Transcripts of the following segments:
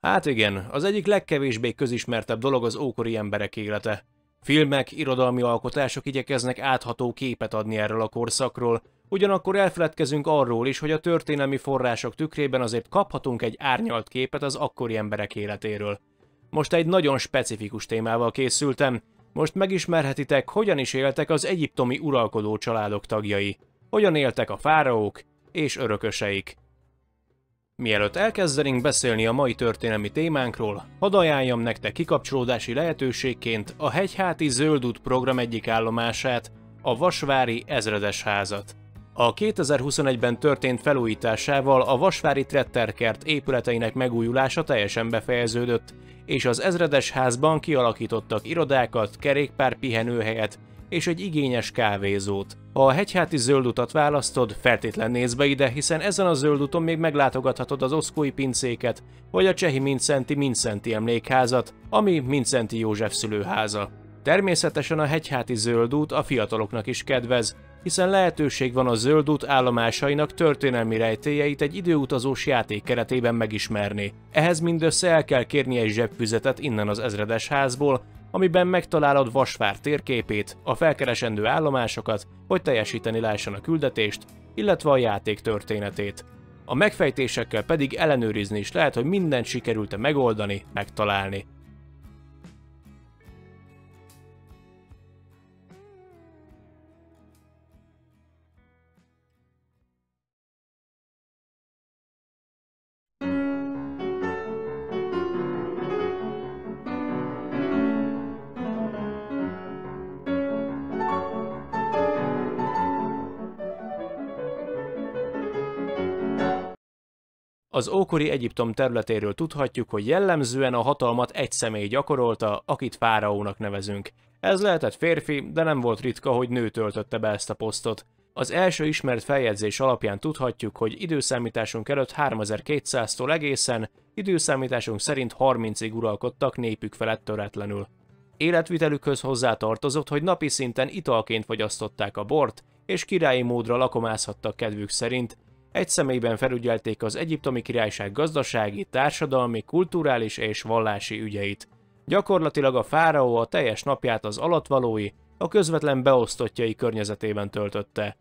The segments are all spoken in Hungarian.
Hát igen, az egyik legkevésbé közismertebb dolog az ókori emberek élete. Filmek, irodalmi alkotások igyekeznek átható képet adni erről a korszakról, ugyanakkor elfeledkezünk arról is, hogy a történelmi források tükrében azért kaphatunk egy árnyalt képet az akkori emberek életéről. Most egy nagyon specifikus témával készültem, most megismerhetitek, hogyan is éltek az egyiptomi uralkodó családok tagjai, hogyan éltek a fáraók és örököseik. Mielőtt elkezdenénk beszélni a mai történelmi témánkról, hadd ajánljam nektek kikapcsolódási lehetőségként a Hegyháti Zöld út program egyik állomását, a Vasvári Ezredes házat. A 2021-ben történt felújításával a Vasvári Tretterkert épületeinek megújulása teljesen befejeződött, és az Ezredes házban kialakítottak irodákat, kerékpár pihenőhelyet és egy igényes kávézót. Ha a Hegyháti Zöld utat választod, feltétlen nézz be ide, hiszen ezen a zöld úton még meglátogathatod az oszkói pincéket, vagy a csehi Mindszenty emlékházat, ami Mindszenty József szülőháza. Természetesen a Hegyháti Zöld út a fiataloknak is kedvez, hiszen lehetőség van a zöld út állomásainak történelmi rejtélyeit egy időutazós játék keretében megismerni. Ehhez mindössze el kell kérni egy zsebfüzetet innen az Ezredes házból, amiben megtalálod Vasvár térképét, a felkeresendő állomásokat, hogy teljesíteni lehessen a küldetést, illetve a játék történetét. A megfejtésekkel pedig ellenőrizni is lehet, hogy mindent sikerült-e megoldani, megtalálni. Az ókori Egyiptom területéről tudhatjuk, hogy jellemzően a hatalmat egy személy gyakorolta, akit fáraónak nevezünk. Ez lehetett férfi, de nem volt ritka, hogy nő töltötte be ezt a posztot. Az első ismert feljegyzés alapján tudhatjuk, hogy időszámításunk előtt 3200-tól egészen, időszámításunk szerint 30-ig uralkodtak népük felett töretlenül. Életvitelükhöz hozzátartozott, hogy napi szinten italként fogyasztották a bort, és királyi módra lakomázhattak kedvük szerint. Egy személyben felügyelték az egyiptomi királyság gazdasági, társadalmi, kulturális és vallási ügyeit. Gyakorlatilag a fáraó a teljes napját az alattvalói, a közvetlen beosztottjai környezetében töltötte.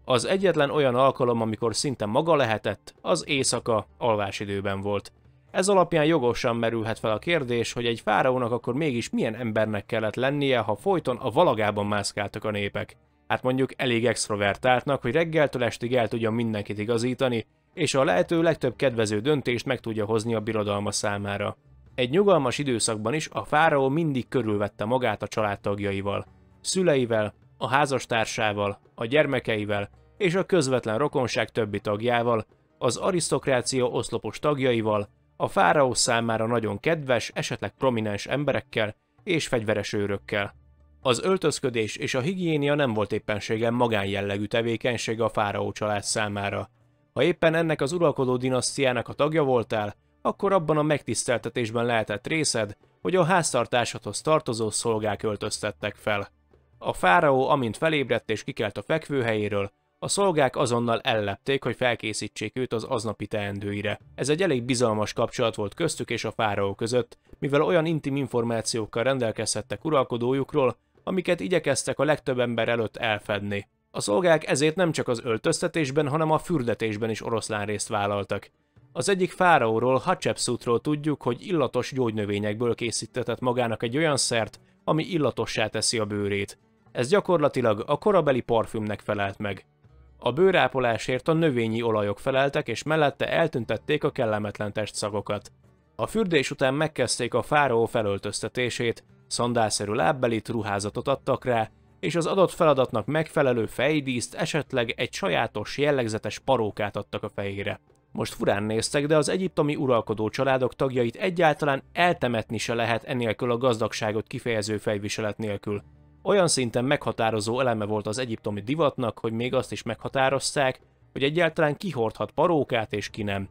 Az egyetlen olyan alkalom, amikor szinte maga lehetett, az éjszaka, alvásidőben volt. Ez alapján jogosan merülhet fel a kérdés, hogy egy fáraónak akkor mégis milyen embernek kellett lennie, ha folyton a valagában mászkáltak a népek. Hát mondjuk elég extrovertáltnak, hogy reggeltől estig el tudja mindenkit igazítani, és a lehető legtöbb kedvező döntést meg tudja hozni a birodalma számára. Egy nyugalmas időszakban is a fáraó mindig körülvette magát a családtagjaival, szüleivel, a házastársával, a gyermekeivel és a közvetlen rokonság többi tagjával, az arisztokrácia oszlopos tagjaival, a fáraó számára nagyon kedves, esetleg prominens emberekkel és fegyveres őrökkel. Az öltözködés és a higiénia nem volt éppenséggel magánjellegű tevékenység a fáraó család számára. Ha éppen ennek az uralkodó dinasztiának a tagja voltál, akkor abban a megtiszteltetésben lehetett részed, hogy a háztartásodhoz tartozó szolgák öltöztettek fel. A fáraó amint felébredt és kikelt a fekvőhelyéről, a szolgák azonnal ellepték, hogy felkészítsék őt az aznapi teendőire. Ez egy elég bizalmas kapcsolat volt köztük és a fáraó között, mivel olyan intim információkkal rendelkezhettek uralkodójukról, amiket igyekeztek a legtöbb ember előtt elfedni. A szolgák ezért nem csak az öltöztetésben, hanem a fürdetésben is oroszlán részt vállaltak. Az egyik fáraóról, Hatshepsutról tudjuk, hogy illatos gyógynövényekből készítetett magának egy olyan szert, ami illatossá teszi a bőrét. Ez gyakorlatilag a korabeli parfümnek felelt meg. A bőrápolásért a növényi olajok feleltek, és mellette eltüntették a kellemetlen testszagokat. A fürdés után megkezdték a fáraó felöltöztetését, szandálszerű lábbelit, ruházatot adtak rá, és az adott feladatnak megfelelő fejdíszt, esetleg egy sajátos, jellegzetes parókát adtak a fejére. Most furán néztek, de az egyiptomi uralkodó családok tagjait egyáltalán eltemetni se lehet enélkül a gazdagságot kifejező fejviselet nélkül. Olyan szinten meghatározó eleme volt az egyiptomi divatnak, hogy még azt is meghatározták, hogy egyáltalán ki hordhat parókát és ki nem.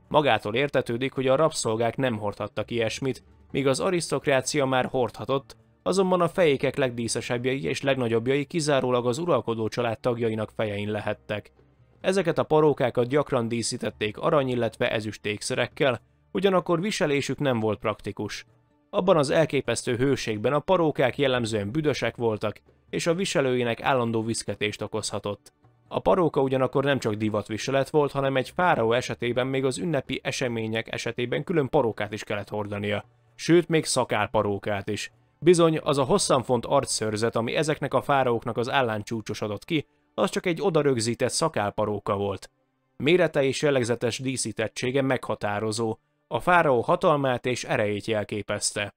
Magától értetődik, hogy a rabszolgák nem hordhattak ilyesmit, míg az arisztokrácia már hordhatott, azonban a fejékek legdíszesebbjei és legnagyobbjai kizárólag az uralkodó család tagjainak fejein lehettek. Ezeket a parókákat gyakran díszítették arany, illetve ezüst ékszerekkel, ugyanakkor viselésük nem volt praktikus. Abban az elképesztő hőségben a parókák jellemzően büdösek voltak, és a viselőinek állandó viszketést okozhatott. A paróka ugyanakkor nem csak divatviselet volt, hanem egy fáraó esetében még az ünnepi események esetében külön parókát is kellett hordania. Sőt, még szakálparókát is. Bizony, az a hosszanfont arcszőrzet, ami ezeknek a fáraóknak az állán csúcsosodott ki, az csak egy odarögzített szakálparóka volt. Mérete és jellegzetes díszítettsége meghatározó, a fáraó hatalmát és erejét jelképezte.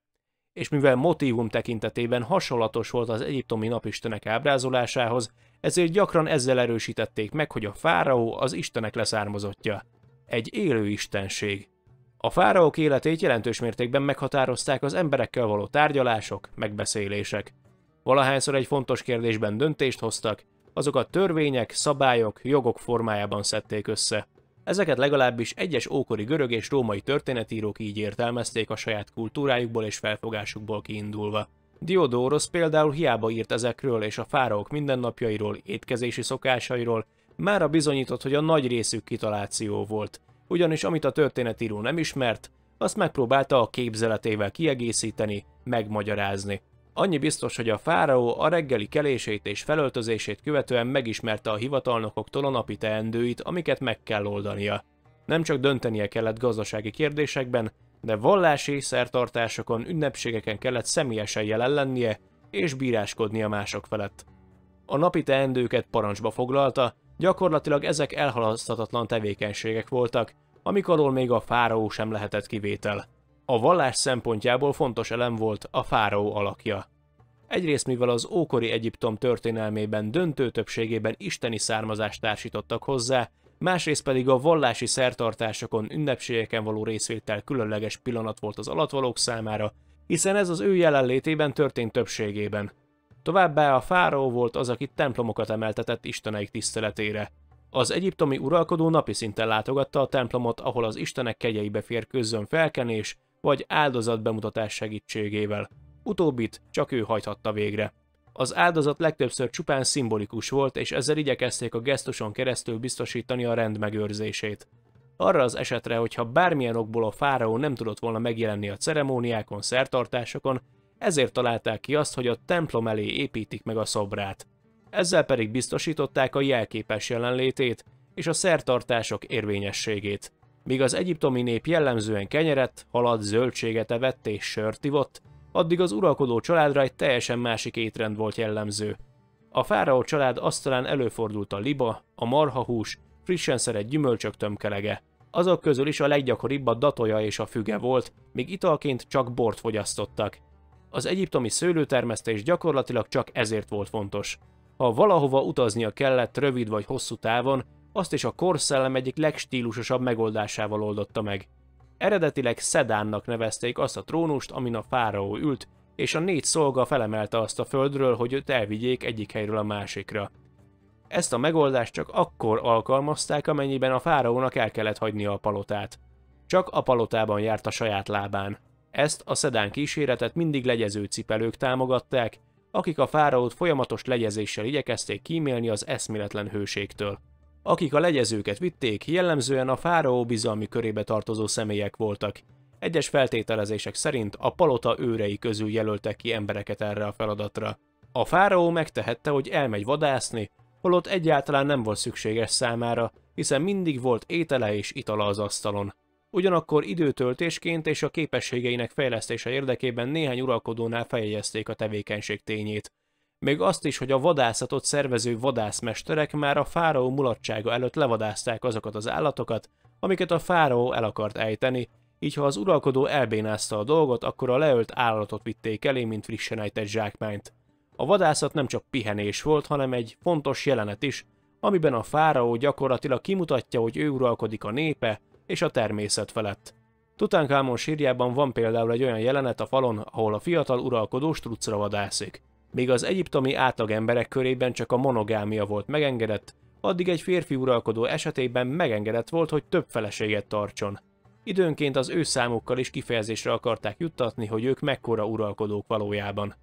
És mivel motívum tekintetében hasonlatos volt az egyiptomi napistenek ábrázolásához, ezért gyakran ezzel erősítették meg, hogy a fáraó az istenek leszármazottja. Egy élő istenség. A fáraók életét jelentős mértékben meghatározták az emberekkel való tárgyalások, megbeszélések. Valahányszor egy fontos kérdésben döntést hoztak, azokat törvények, szabályok, jogok formájában szedték össze. Ezeket legalábbis egyes ókori görög és római történetírók így értelmezték a saját kultúrájukból és felfogásukból kiindulva. Diodórosz például hiába írt ezekről és a fáraók mindennapjairól, étkezési szokásairól, mára bizonyított, hogy a nagy részük kitaláció volt, ugyanis amit a történetíró nem ismert, azt megpróbálta a képzeletével kiegészíteni, megmagyarázni. Annyi biztos, hogy a fáraó a reggeli kelését és felöltözését követően megismerte a hivatalnokoktól a napi teendőit, amiket meg kell oldania. Nem csak döntenie kellett gazdasági kérdésekben, de vallási szertartásokon, ünnepségeken kellett személyesen jelen lennie és bíráskodnia mások felett. A napi teendőket parancsba foglalta, gyakorlatilag ezek elhalaszthatatlan tevékenységek voltak, amik alól még a fáraó sem lehetett kivétel. A vallás szempontjából fontos elem volt a fáraó alakja. Egyrészt mivel az ókori Egyiptom történelmében döntő többségében isteni származást társítottak hozzá, másrészt pedig a vallási szertartásokon, ünnepségeken való részvétel különleges pillanat volt az alattvalók számára, hiszen ez az ő jelenlétében történt többségében. Továbbá a fáraó volt az, aki templomokat emeltetett isteneik tiszteletére. Az egyiptomi uralkodó napi szinten látogatta a templomot, ahol az istenek kegyeibe férkőzzön felkenés vagy áldozat bemutatás segítségével. Utóbbit csak ő hajthatta végre. Az áldozat legtöbbször csupán szimbolikus volt, és ezzel igyekezték a gesztuson keresztül biztosítani a rend megőrzését. Arra az esetre, hogyha bármilyen okból a fáraó nem tudott volna megjelenni a ceremóniákon, szertartásokon, ezért találták ki azt, hogy a templom elé építik meg a szobrát. Ezzel pedig biztosították a jelképes jelenlétét és a szertartások érvényességét. Míg az egyiptomi nép jellemzően kenyeret, halat, zöldséget evett és sört ivott, addig az uralkodó családra egy teljesen másik étrend volt jellemző. A fáraó család asztalán előfordult a liba, a marhahús, frissen szerett gyümölcsök tömkelege. Azok közül is a leggyakoribb a datolja és a füge volt, míg italként csak bort fogyasztottak. Az egyiptomi szőlőtermesztés gyakorlatilag csak ezért volt fontos. Ha valahova utaznia kellett rövid vagy hosszú távon, azt is a korszellem egyik legstílusosabb megoldásával oldotta meg. Eredetileg szedánnak nevezték azt a trónust, amin a fáraó ült, és a 4 szolga felemelte azt a földről, hogy őt elvigyék egyik helyről a másikra. Ezt a megoldást csak akkor alkalmazták, amennyiben a fáraónak el kellett hagynia a palotát. Csak a palotában járt a saját lábán. Ezt a szedán kíséretet mindig legyező cipelők támogatták, akik a fáraót folyamatos legyezéssel igyekezték kímélni az eszméletlen hőségtől. Akik a legyezőket vitték, jellemzően a fáraó bizalmi körébe tartozó személyek voltak. Egyes feltételezések szerint a palota őrei közül jelöltek ki embereket erre a feladatra. A fáraó megtehette, hogy elmegy vadászni, holott egyáltalán nem volt szükséges számára, hiszen mindig volt étele és itala az asztalon. Ugyanakkor időtöltésként és a képességeinek fejlesztése érdekében néhány uralkodónál feljegyezték a tevékenység tényét. Még azt is, hogy a vadászatot szervező vadászmesterek már a fáraó mulatsága előtt levadázták azokat az állatokat, amiket a fáraó el akart ejteni, így ha az uralkodó elbénázta a dolgot, akkor a leölt állatot vitték elé, mint frissen ejtett zsákmányt. A vadászat nem csak pihenés volt, hanem egy fontos jelenet is, amiben a fáraó gyakorlatilag kimutatja, hogy ő uralkodik a népe és a természet felett. Tutankamon sírjában van például egy olyan jelenet a falon, ahol a fiatal uralkodó struccra vadászik. Míg az egyiptomi átlag emberek körében csak a monogámia volt megengedett, addig egy férfi uralkodó esetében megengedett volt, hogy több feleséget tartson. Időnként az ő számukkal is kifejezésre akarták juttatni, hogy ők mekkora uralkodók valójában.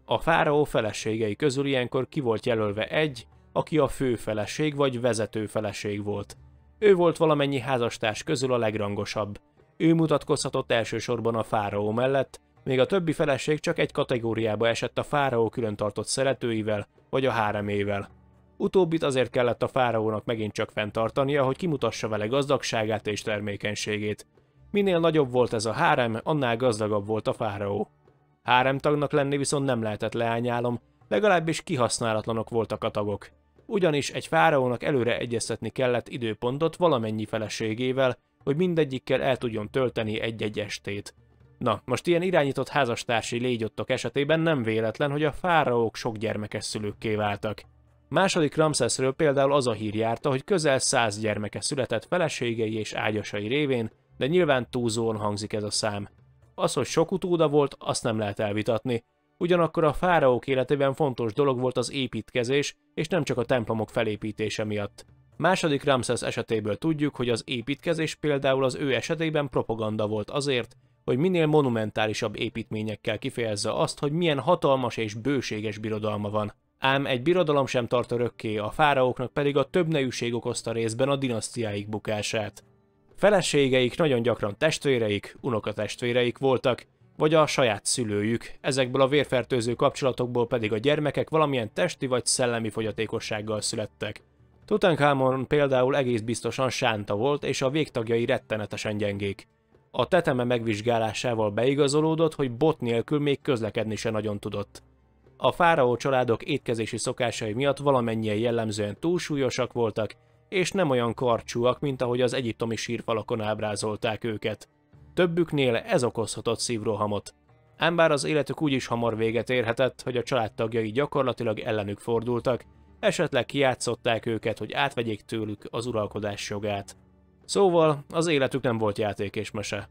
A fáraó feleségei közül ilyenkor ki volt jelölve egy, aki a fő feleség vagy vezető feleség volt. Ő volt valamennyi házastárs közül a legrangosabb. Ő mutatkozhatott elsősorban a fáraó mellett, még a többi feleség csak egy kategóriába esett a fáraó külön tartott szeretőivel vagy a háremével. Utóbbit azért kellett a fáraónak megint csak fenntartania, hogy kimutassa vele gazdagságát és termékenységét. Minél nagyobb volt ez a hárem, annál gazdagabb volt a fáraó. Háremtagnak lenni viszont nem lehetett leányálom, legalábbis kihasználatlanok voltak a tagok. Ugyanis egy fáraónak előre egyeztetni kellett időpontot valamennyi feleségével, hogy mindegyikkel el tudjon tölteni egy-egy estét. Na, most ilyen irányított házastársi légyottok esetében nem véletlen, hogy a fáraók sok gyermekes szülőkké váltak. Második Ramszeszről például az a hír járta, hogy közel 100 gyermeke született feleségei és ágyasai révén, de nyilván túlzóan hangzik ez a szám. Az, hogy sok utóda volt, azt nem lehet elvitatni. Ugyanakkor a fáraók életében fontos dolog volt az építkezés, és nem csak a templomok felépítése miatt. Második Ramszesz esetéből tudjuk, hogy az építkezés például az ő esetében propaganda volt azért, hogy minél monumentálisabb építményekkel kifejezze azt, hogy milyen hatalmas és bőséges birodalma van. Ám egy birodalom sem tart örökké, a fáraóknak pedig a többnejűség okozta részben a dinasztiáik bukását. Feleségeik nagyon gyakran testvéreik, unokatestvéreik voltak, vagy a saját szülőjük, ezekből a vérfertőző kapcsolatokból pedig a gyermekek valamilyen testi vagy szellemi fogyatékossággal születtek. Tutankamon például egész biztosan sánta volt, és a végtagjai rettenetesen gyengék. A teteme megvizsgálásával beigazolódott, hogy bot nélkül még közlekedni se nagyon tudott. A fáraó családok étkezési szokásai miatt valamennyien jellemzően túlsúlyosak voltak, és nem olyan karcsúak, mint ahogy az egyiptomi sírfalakon ábrázolták őket. Többüknél ez okozhatott szívrohamot. Ám bár az életük úgyis hamar véget érhetett, hogy a családtagjai gyakorlatilag ellenük fordultak, esetleg kijátszották őket, hogy átvegyék tőlük az uralkodás jogát. Szóval az életük nem volt játék és mese.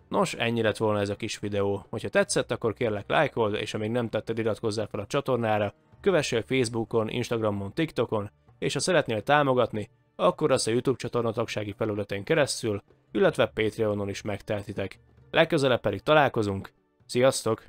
Nos, ennyi lett volna ez a kis videó. Hogyha tetszett, akkor kérlek lájkold, és ha még nem tetted, iratkozzál fel a csatornára, kövessél Facebookon, Instagramon, TikTokon, és ha szeretnél támogatni, akkor azt a YouTube csatorna tagsági felületén keresztül, illetve Patreonon is megtehetitek. Legközelebb pedig találkozunk. Sziasztok!